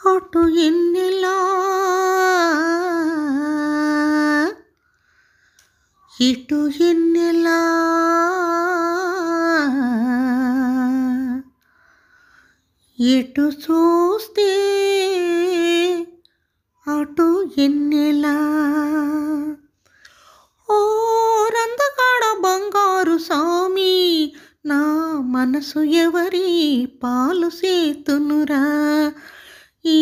అటు ఎన్నెలా ఇటు ఎన్నెలా ఎటు చూస్తే అటు ఎన్నెలా ఓ రందకాడ బంగారు సామి నా మనసు ఎవరి పాలు సేతునురా ఈ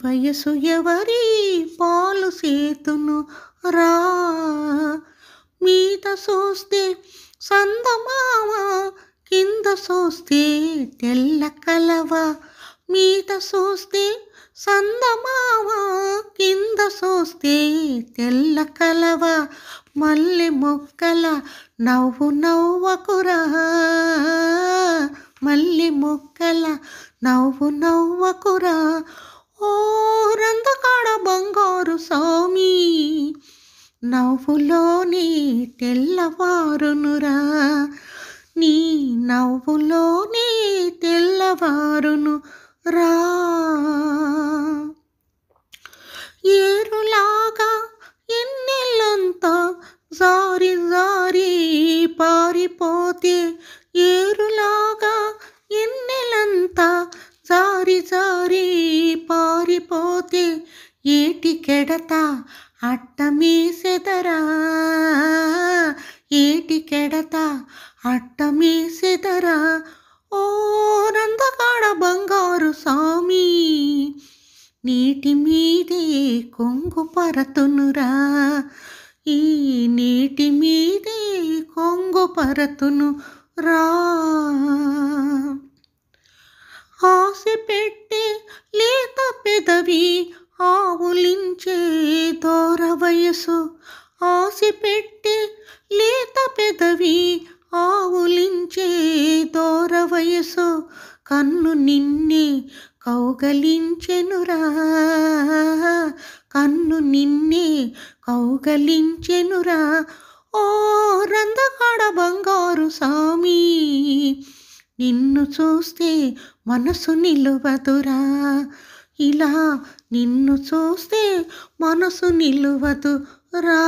వయసు ఎవరి పాలు సేతును రా మీద చూస్తే సందమామ కింద చూస్తే తెల్ల కలవ మీద చూస్తే సందమామ కింద చూస్తే తెల్ల కలవ మల్లె మొక్కల నవ్వు నవ్వకురా మల్లె మొక్కల నవ్వు నవ్వకురా ఓ రందకాడ బంగారు సామి నవ్వులోని తెల్లవారునురా నీ నవ్వులోని తెల్లవారును రా ఏరులాగా ఎన్నెల్లంతా జారి జారి పారిపోతే ఏరులాగా ఎన్నెలంతా జారి జారి పారిపోతే ఏటికెడత అట్టమీసెదరా ఏటికెడత అట్టమీసెదరా ఓ రందకాడ బంగారు సామి నీటి మీదే కొంగు పరతునురా ఈ నీటి మీదే కొంగు పరతును రా ఆశ పెట్టే లేత పెదవి ఆవులించే దూర వయసు ఆశ పెట్టే లేత పెదవి ఆవులించే దూర వయసు కన్ను నిన్నే కౌగలించెనురా కన్ను నిన్నే కౌగలించెనురా ఓ రందకాడ బంగారు సామి నిన్ను చూస్తే మనసు నిలువదురా ఇలా నిన్ను చూస్తే మనసు నిలువదురా